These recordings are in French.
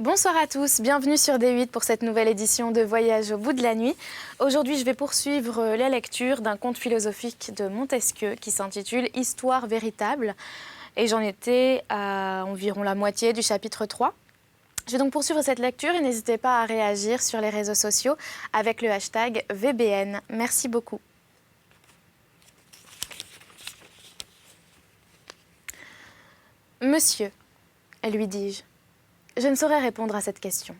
Bonsoir à tous, bienvenue sur D8 pour cette nouvelle édition de Voyage au bout de la nuit. Aujourd'hui, je vais poursuivre la lecture d'un conte philosophique de Montesquieu qui s'intitule « Histoire véritable » et j'en étais à environ la moitié du chapitre 3. Je vais donc poursuivre cette lecture et n'hésitez pas à réagir sur les réseaux sociaux avec le hashtag VBN. Merci beaucoup. Monsieur, lui dis-je, je ne saurais répondre à cette question,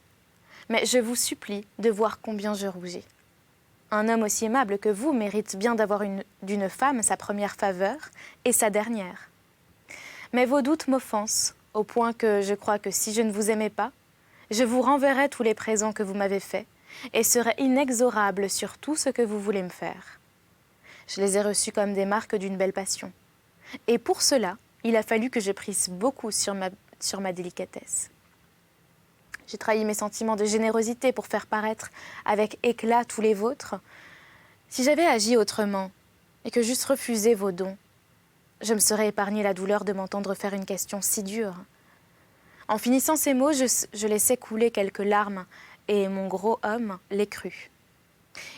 mais je vous supplie de voir combien je rougis. Un homme aussi aimable que vous mérite bien d'avoir d'une femme sa première faveur et sa dernière. Mais vos doutes m'offensent, au point que je crois que si je ne vous aimais pas, je vous renverrais tous les présents que vous m'avez faits et serais inexorable sur tout ce que vous voulez me faire. Je les ai reçus comme des marques d'une belle passion. Et pour cela, il a fallu que je prisse beaucoup sur ma délicatesse. J'ai trahi mes sentiments de générosité pour faire paraître avec éclat tous les vôtres. Si j'avais agi autrement et que j'eusse refusé vos dons, je me serais épargné la douleur de m'entendre faire une question si dure. En finissant ces mots, je laissai couler quelques larmes et mon gros homme les crut.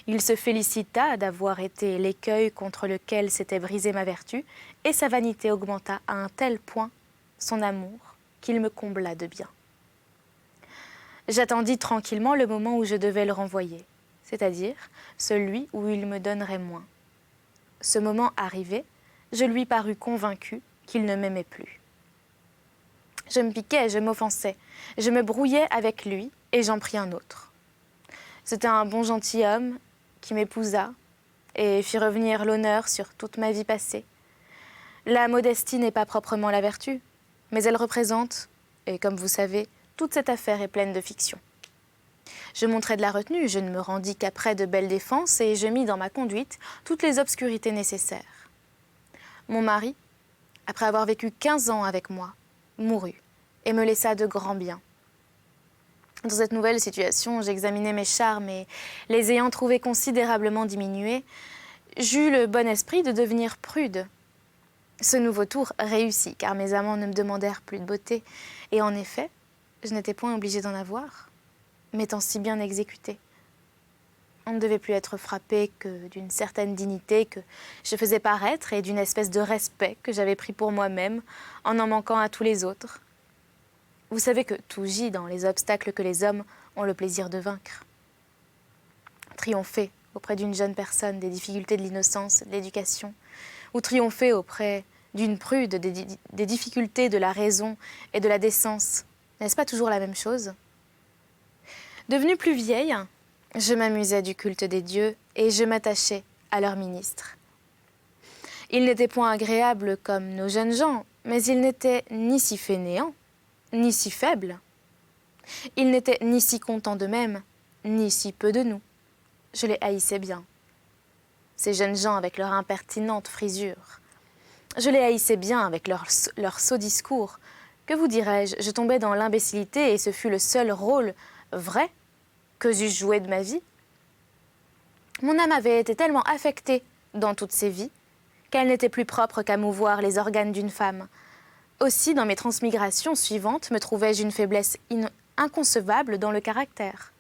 Il se félicita d'avoir été l'écueil contre lequel s'était brisée ma vertu et sa vanité augmenta à un tel point son amour qu'il me combla de bien. J'attendis tranquillement le moment où je devais le renvoyer, c'est-à-dire celui où il me donnerait moins. Ce moment arrivé, je lui parus convaincu qu'il ne m'aimait plus. Je me piquais, je m'offensais, je me brouillais avec lui et j'en pris un autre. C'était un bon gentilhomme qui m'épousa et fit revenir l'honneur sur toute ma vie passée. La modestie n'est pas proprement la vertu, mais elle représente, et comme vous savez, toute cette affaire est pleine de fiction. Je montrai de la retenue, je ne me rendis qu'après de belles défenses et je mis dans ma conduite toutes les obscurités nécessaires. Mon mari, après avoir vécu 15 ans avec moi, mourut et me laissa de grands biens. Dans cette nouvelle situation, j'examinais mes charmes et, les ayant trouvés considérablement diminués, j'eus le bon esprit de devenir prude. Ce nouveau tour réussit, car mes amants ne me demandèrent plus de beauté. Et en effet, je n'étais point obligée d'en avoir, m'étant si bien exécutée. On ne devait plus être frappé que d'une certaine dignité que je faisais paraître et d'une espèce de respect que j'avais pris pour moi-même en manquant à tous les autres. Vous savez que tout gît dans les obstacles que les hommes ont le plaisir de vaincre. Triompher auprès d'une jeune personne des difficultés de l'innocence, de l'éducation, ou triompher auprès d'une prude des difficultés de la raison et de la décence, n'est-ce pas toujours la même chose? Devenue plus vieille, je m'amusais du culte des dieux et je m'attachais à leurs ministres. Ils n'étaient point agréables comme nos jeunes gens, mais ils n'étaient ni si fainéants, ni si faibles. Ils n'étaient ni si contents d'eux-mêmes, ni si peu de nous. Je les haïssais bien. Ces jeunes gens avec leur impertinente frisure. Je les haïssais bien avec leur sot discours. Que vous dirais-je, je tombais dans l'imbécilité et ce fut le seul rôle vrai que j'eusse joué de ma vie. Mon âme avait été tellement affectée dans toutes ses vies qu'elle n'était plus propre qu'à mouvoir les organes d'une femme. Aussi, dans mes transmigrations suivantes, me trouvais-je une faiblesse inconcevable dans le caractère.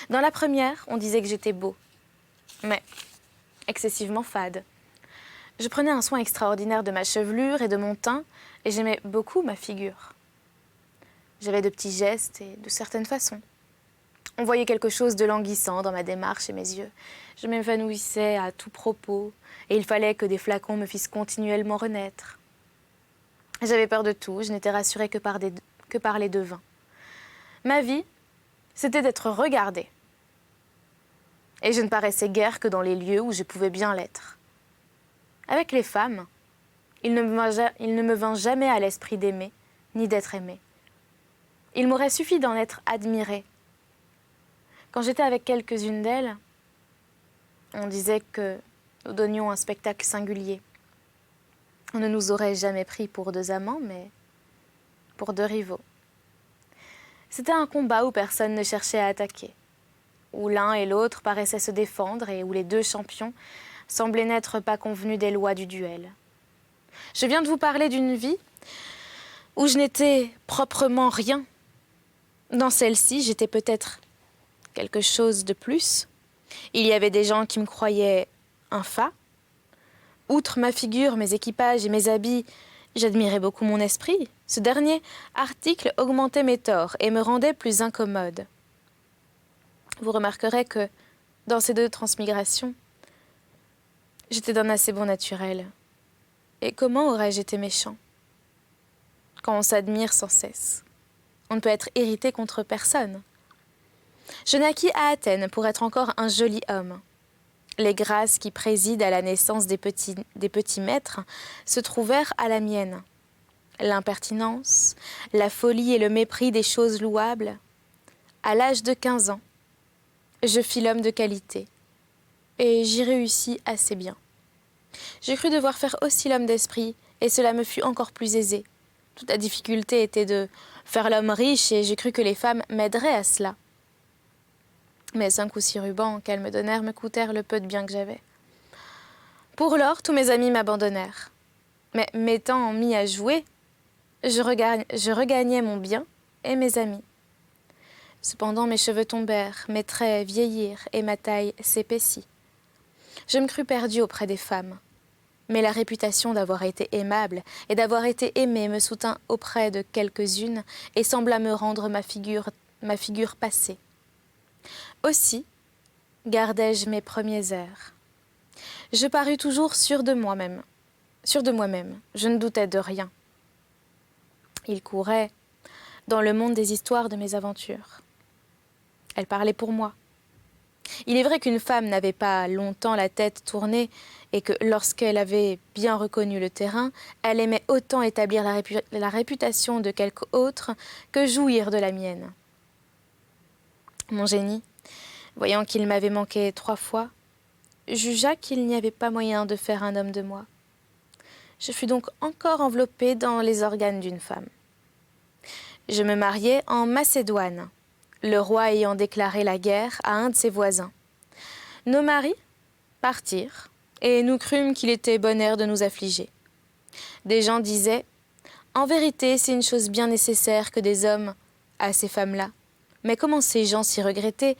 Dans la première, on disait que j'étais beau, mais excessivement fade. Je prenais un soin extraordinaire de ma chevelure et de mon teint, et j'aimais beaucoup ma figure. J'avais de petits gestes et de certaines façons. On voyait quelque chose de languissant dans ma démarche et mes yeux. Je m'évanouissais à tout propos, et il fallait que des flacons me fissent continuellement renaître. J'avais peur de tout, je n'étais rassurée que par les devins. Ma vie, c'était d'être regardée. Et je ne paraissais guère que dans les lieux où je pouvais bien l'être. Avec les femmes, il ne me vint jamais à l'esprit d'aimer, ni d'être aimée. Il m'aurait suffi d'en être admirée. Quand j'étais avec quelques-unes d'elles, on disait que nous donnions un spectacle singulier. On ne nous aurait jamais pris pour deux amants, mais pour deux rivaux. C'était un combat où personne ne cherchait à attaquer, où l'un et l'autre paraissaient se défendre et où les deux champions semblaient n'être pas convenus des lois du duel. Je viens de vous parler d'une vie où je n'étais proprement rien, Dans celle-ci, j'étais peut-être quelque chose de plus. Il y avait des gens qui me croyaient un fat. Outre ma figure, mes équipages et mes habits, j'admirais beaucoup mon esprit. Ce dernier article augmentait mes torts et me rendait plus incommode. Vous remarquerez que, dans ces deux transmigrations, j'étais d'un assez bon naturel. Et comment aurais-je été méchant? Quand on s'admire sans cesse, on ne peut être irrité contre personne. Je naquis à Athènes pour être encore un joli homme. Les grâces qui président à la naissance des petits maîtres se trouvèrent à la mienne. L'impertinence, la folie et le mépris des choses louables. À l'âge de 15 ans, je fis l'homme de qualité, et j'y réussis assez bien. J'ai cru devoir faire aussi l'homme d'esprit, et cela me fut encore plus aisé. Toute la difficulté était de faire l'homme riche, et j'ai cru que les femmes m'aideraient à cela. Mais 5 ou 6 rubans qu'elles me donnèrent me coûtèrent le peu de bien que j'avais. Pour lors, tous mes amis m'abandonnèrent. Mais m'étant mis à jouer, je regagnais mon bien et mes amis. Cependant, mes cheveux tombèrent, mes traits vieillirent et ma taille s'épaissit. Je me crus perdue auprès des femmes. Mais la réputation d'avoir été aimable et d'avoir été aimée me soutint auprès de quelques-unes et sembla me rendre ma figure passée. Aussi gardai-je mes premiers airs. Je parus toujours sûre de moi-même. Je ne doutais de rien. Il courait dans le monde des histoires de mes aventures. Elle parlait pour moi. Il est vrai qu'une femme n'avait pas longtemps la tête tournée et que lorsqu'elle avait bien reconnu le terrain, elle aimait autant établir la réputation de quelque autre que jouir de la mienne. Mon génie, voyant qu'il m'avait manqué 3 fois, jugea qu'il n'y avait pas moyen de faire un homme de moi. Je fus donc encore enveloppée dans les organes d'une femme. Je me mariai en Macédoine, le roi ayant déclaré la guerre à un de ses voisins. Nos maris partirent, et nous crûmes qu'il était bon air de nous affliger. Des gens disaient « En vérité, c'est une chose bien nécessaire que des hommes à ces femmes-là. Mais comment ces gens si regrettés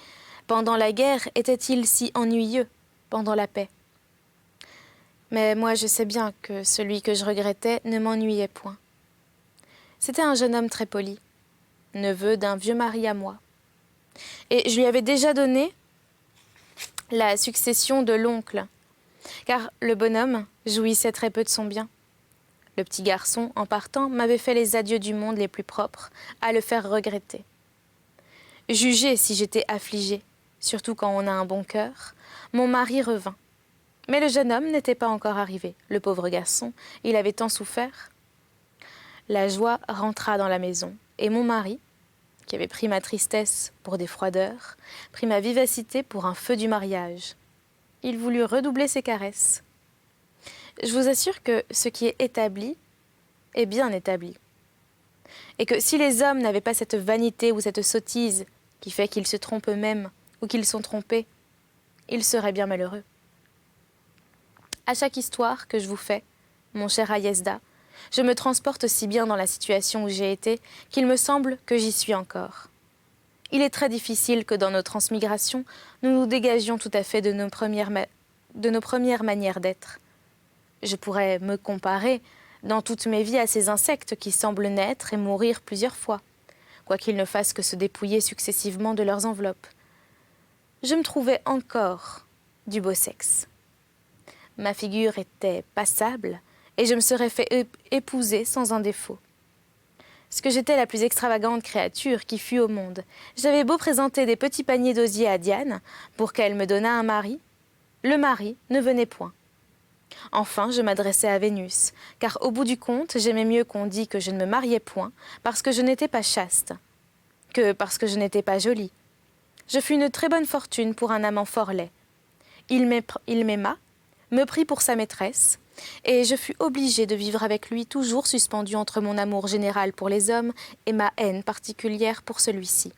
pendant la guerre étaient-ils si ennuyeux pendant la paix ?» Mais moi je sais bien que celui que je regrettais ne m'ennuyait point. C'était un jeune homme très poli, neveu d'un vieux mari à moi. Et je lui avais déjà donné la succession de l'oncle, car le bonhomme jouissait très peu de son bien. Le petit garçon, en partant, m'avait fait les adieux du monde les plus propres, à le faire regretter. Jugez si j'étais affligée, surtout quand on a un bon cœur. Mon mari revint. Mais le jeune homme n'était pas encore arrivé. Le pauvre garçon, il avait tant souffert. La joie rentra dans la maison, et mon mari, qui avait pris ma tristesse pour des froideurs, prit ma vivacité pour un feu du mariage. Il voulut redoubler ses caresses. Je vous assure que ce qui est établi est bien établi. Et que si les hommes n'avaient pas cette vanité ou cette sottise qui fait qu'ils se trompent eux-mêmes ou qu'ils sont trompés, ils seraient bien malheureux. À chaque histoire que je vous fais, mon cher Ayesda, je me transporte si bien dans la situation où j'ai été qu'il me semble que j'y suis encore. Il est très difficile que dans nos transmigrations, nous nous dégagions tout à fait de nos premières manières d'être. Je pourrais me comparer dans toute mes vies à ces insectes qui semblent naître et mourir plusieurs fois, quoiqu'ils ne fassent que se dépouiller successivement de leurs enveloppes. Je me trouvais encore du beau sexe. Ma figure était passable, et je me serais fait épouser sans un défaut. Ce que j'étais la plus extravagante créature qui fût au monde. J'avais beau présenter des petits paniers d'osier à Diane pour qu'elle me donnât un mari, le mari ne venait point. Enfin, je m'adressais à Vénus, car au bout du compte, j'aimais mieux qu'on dît que je ne me mariais point parce que je n'étais pas chaste, que parce que je n'étais pas jolie. Je fus une très bonne fortune pour un amant fort laid. Il m'aima, me prit pour sa maîtresse, et je fus obligée de vivre avec lui toujours suspendue entre mon amour général pour les hommes et ma haine particulière pour celui-ci.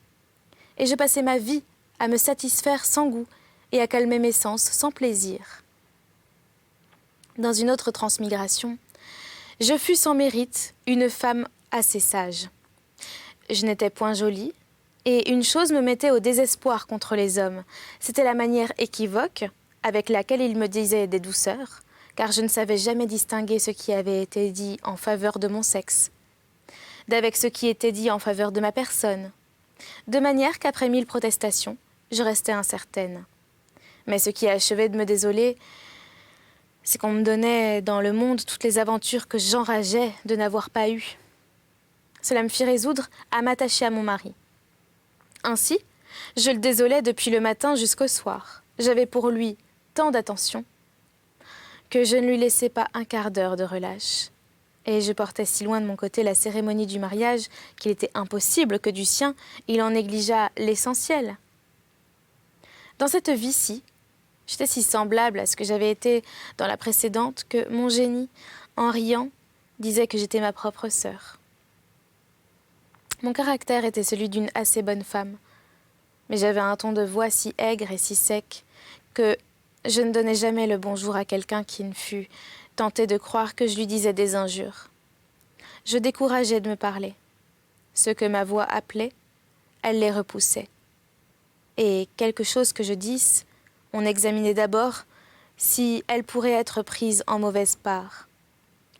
Et je passais ma vie à me satisfaire sans goût et à calmer mes sens sans plaisir. Dans une autre transmigration, je fus sans mérite une femme assez sage. Je n'étais point jolie, Et une chose me mettait au désespoir contre les hommes. C'était la manière équivoque avec laquelle ils me disaient des douceurs, car je ne savais jamais distinguer ce qui avait été dit en faveur de mon sexe, d'avec ce qui était dit en faveur de ma personne. De manière qu'après 1000 protestations, je restais incertaine. Mais ce qui achevait de me désoler, c'est qu'on me donnait dans le monde toutes les aventures que j'enrageais de n'avoir pas eues. Cela me fit résoudre à m'attacher à mon mari. Ainsi, je le désolais depuis le matin jusqu'au soir. J'avais pour lui tant d'attention que je ne lui laissais pas un quart d'heure de relâche. Et je portais si loin de mon côté la cérémonie du mariage qu'il était impossible que du sien il en négligeât l'essentiel. Dans cette vie-ci, j'étais si semblable à ce que j'avais été dans la précédente que mon génie, en riant, disait que j'étais ma propre sœur. Mon caractère était celui d'une assez bonne femme, mais j'avais un ton de voix si aigre et si sec que je ne donnais jamais le bonjour à quelqu'un qui ne fût tenté de croire que je lui disais des injures. Je décourageais de me parler. Ce que ma voix appelait, elle les repoussait. Et quelque chose que je disse, on examinait d'abord si elle pourrait être prise en mauvaise part.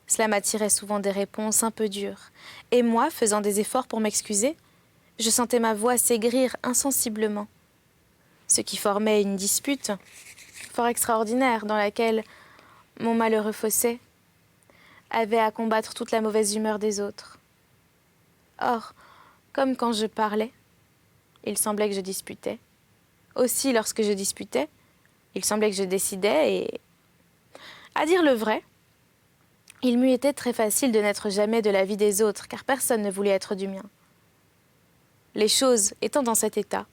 Cela m'attirait souvent des réponses un peu dures. Et moi, faisant des efforts pour m'excuser, je sentais ma voix s'aigrir insensiblement. Ce qui formait une dispute fort extraordinaire dans laquelle mon malheureux Fossé avait à combattre toute la mauvaise humeur des autres. Or, comme quand je parlais, il semblait que je disputais. Aussi, lorsque je disputais, il semblait que je décidais et, à dire le vrai, il m'eût été très facile de n'être jamais de l'avis des autres, car personne ne voulait être du mien. Les choses étant dans cet état,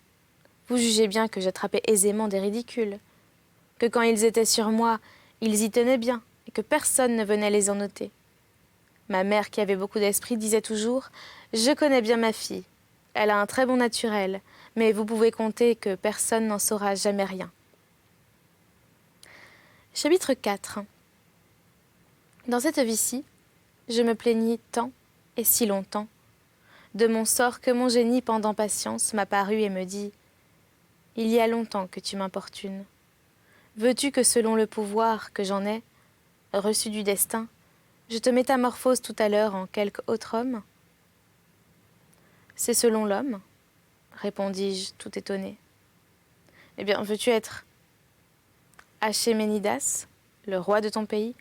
vous jugez bien que j'attrapais aisément des ridicules, que quand ils étaient sur moi, ils y tenaient bien, et que personne ne venait les en noter. Ma mère, qui avait beaucoup d'esprit, disait toujours « Je connais bien ma fille. Elle a un très bon naturel, mais vous pouvez compter que personne n'en saura jamais rien. » Chapitre 4. Dans cette vie-ci, je me plaignis tant et si longtemps de mon sort que mon génie pendant patience m'apparut et me dit « Il y a longtemps que tu m'importunes. Veux-tu que selon le pouvoir que j'en ai, reçu du destin, je te métamorphose tout à l'heure en quelque autre homme ?»« C'est selon l'homme, répondis-je tout étonné. Eh bien, veux-tu être Achéménidas, le roi de ton pays ?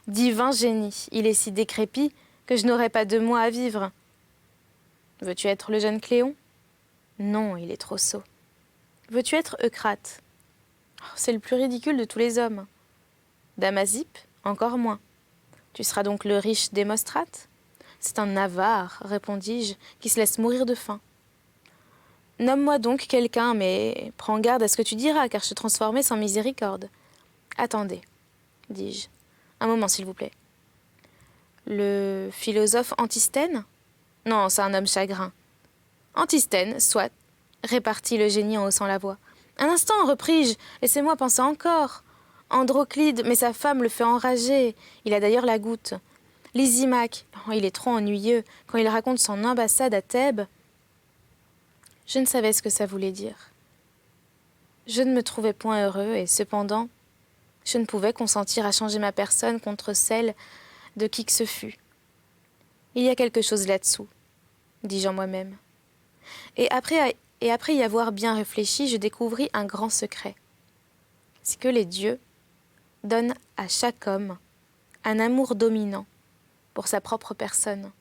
Divin génie, il est si décrépit que je n'aurai pas 2 mois à vivre. Veux-tu être le jeune Cléon ? Non, il est trop sot. Veux-tu être Eucrate ? C'est le plus ridicule de tous les hommes. Damasippe ? Encore moins. Tu seras donc le riche Démostrate ? C'est un avare, répondis-je, qui se laisse mourir de faim. Nomme-moi donc quelqu'un, mais prends garde à ce que tu diras, car je te transformais sans miséricorde. Attendez, dis-je. Un moment, s'il vous plaît. Le philosophe Antisthène ? Non, c'est un homme chagrin. Antisthène, soit, répartit le génie en haussant la voix. Un instant, repris-je, laissez-moi penser encore. Androclide, mais sa femme le fait enrager. Il a d'ailleurs la goutte. Lysimaque, oh, il est trop ennuyeux quand il raconte son ambassade à Thèbes. Je ne savais ce que ça voulait dire. Je ne me trouvais point heureux et cependant, je ne pouvais consentir à changer ma personne contre celle de qui que ce fût. Il y a quelque chose là-dessous, dis-je en moi-même. Et après y avoir bien réfléchi, je découvris un grand secret. C'est que les dieux donnent à chaque homme un amour dominant pour sa propre personne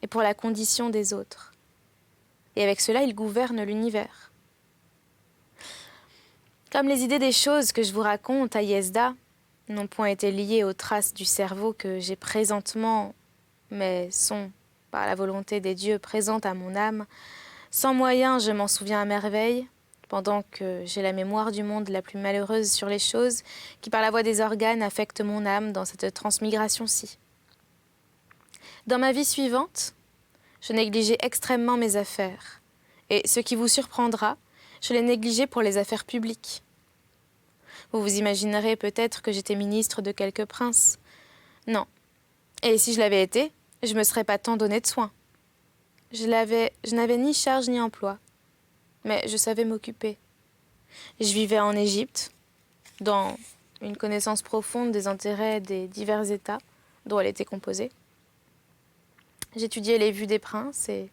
et pour la condition des autres. Et avec cela, ils gouvernent l'univers. Comme les idées des choses que je vous raconte à Yesda n'ont point été liées aux traces du cerveau que j'ai présentement, mais sont, par la volonté des dieux, présentes à mon âme, sans moyen, je m'en souviens à merveille, pendant que j'ai la mémoire du monde la plus malheureuse sur les choses qui, par la voie des organes, affectent mon âme dans cette transmigration-ci. Dans ma vie suivante, je négligeais extrêmement mes affaires, et ce qui vous surprendra, je les négligeais pour les affaires publiques. Vous vous imaginerez peut-être que j'étais ministre de quelque prince. Non. Et si je l'avais été, je ne me serais pas tant donné de soin. Je n'avais ni charge ni emploi, mais je savais m'occuper. Je vivais en Égypte, dans une connaissance profonde des intérêts des divers États dont elle était composée. J'étudiais les vues des princes et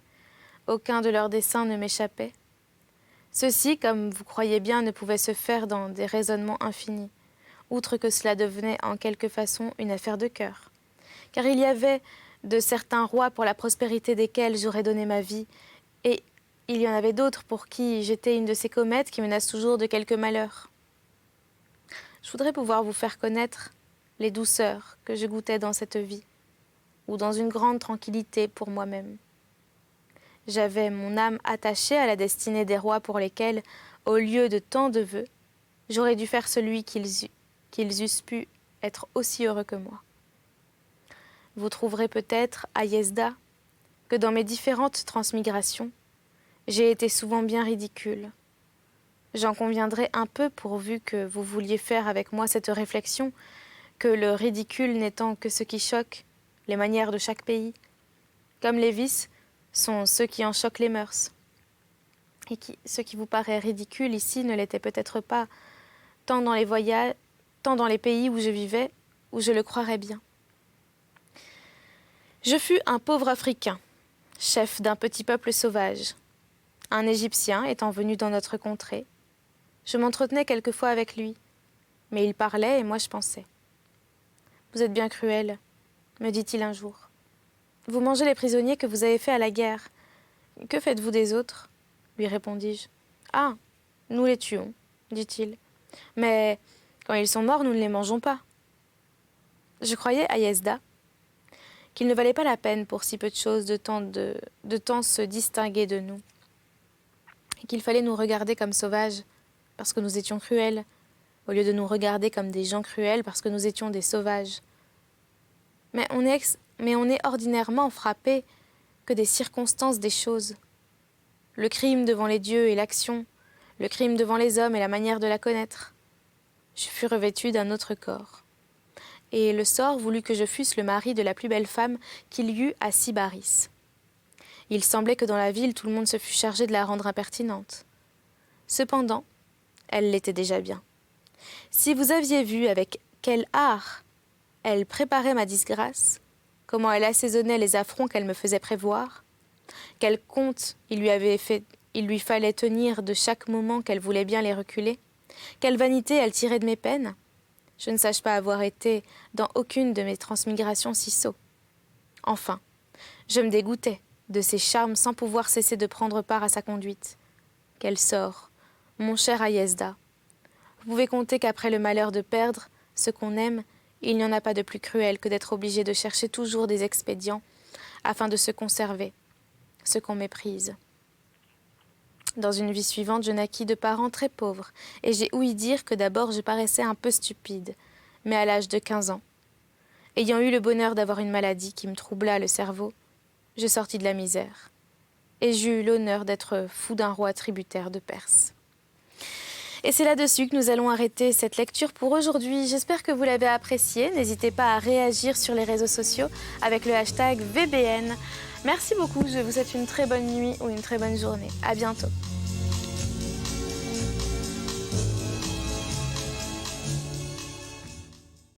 aucun de leurs desseins ne m'échappait. Ceci, comme vous croyez bien, ne pouvait se faire dans des raisonnements infinis, outre que cela devenait en quelque façon une affaire de cœur. Car il y avait de certains rois pour la prospérité desquels j'aurais donné ma vie, et il y en avait d'autres pour qui j'étais une de ces comètes qui menacent toujours de quelque malheur. Je voudrais pouvoir vous faire connaître les douceurs que je goûtais dans cette vie, ou dans une grande tranquillité pour moi-même. J'avais mon âme attachée à la destinée des rois pour lesquels, au lieu de tant de vœux, j'aurais dû faire celui qu'ils eussent pu être aussi heureux que moi. Vous trouverez peut-être à Yezda que dans mes différentes transmigrations, j'ai été souvent bien ridicule. J'en conviendrai un peu pourvu que vous vouliez faire avec moi cette réflexion, que le ridicule n'étant que ce qui choque les manières de chaque pays, comme les vices sont ceux qui en choquent les mœurs. Et ce qui vous paraît ridicule ici ne l'était peut-être pas, tant dans les pays où je vivais, où je le croirais bien. Je fus un pauvre Africain, chef d'un petit peuple sauvage. Un Égyptien étant venu dans notre contrée, je m'entretenais quelquefois avec lui, mais il parlait et moi je pensais. « Vous êtes bien cruel, » me dit-il un jour. « Vous mangez les prisonniers que vous avez faits à la guerre. Que faites-vous des autres ?» lui répondis-je. « Ah, nous les tuons, » dit-il. « Mais quand ils sont morts, nous ne les mangeons pas. » Je croyais à Yezda qu'il ne valait pas la peine pour si peu de choses de temps se distinguer de nous, et qu'il fallait nous regarder comme sauvages parce que nous étions cruels, au lieu de nous regarder comme des gens cruels parce que nous étions des sauvages. Mais on est ordinairement frappé que des circonstances des choses. Le crime devant les dieux et l'action, le crime devant les hommes et la manière de la connaître. Je fus revêtue d'un autre corps. Et le sort voulut que je fusse le mari de la plus belle femme qu'il y eut à Sybaris. Il semblait que dans la ville, tout le monde se fût chargé de la rendre impertinente. Cependant, elle l'était déjà bien. Si vous aviez vu avec quel art elle préparait ma disgrâce, comment elle assaisonnait les affronts qu'elle me faisait prévoir, quel compte il lui fallait tenir de chaque moment qu'elle voulait bien les reculer, quelle vanité elle tirait de mes peines, je ne sache pas avoir été dans aucune de mes transmigrations si sot. Enfin, je me dégoûtais de ses charmes sans pouvoir cesser de prendre part à sa conduite. Quel sort, mon cher Ayezda! Vous pouvez compter qu'après le malheur de perdre ce qu'on aime, il n'y en a pas de plus cruel que d'être obligé de chercher toujours des expédients afin de se conserver ce qu'on méprise. Dans une vie suivante, je naquis de parents très pauvres, et j'ai ouï dire que d'abord je paraissais un peu stupide, mais à l'âge de 15 ans, ayant eu le bonheur d'avoir une maladie qui me troubla le cerveau, je sortis de la misère, et j'eus l'honneur d'être fou d'un roi tributaire de Perse. Et c'est là-dessus que nous allons arrêter cette lecture pour aujourd'hui. J'espère que vous l'avez appréciée. N'hésitez pas à réagir sur les réseaux sociaux avec le hashtag VBN. Merci beaucoup, je vous souhaite une très bonne nuit ou une très bonne journée. À bientôt.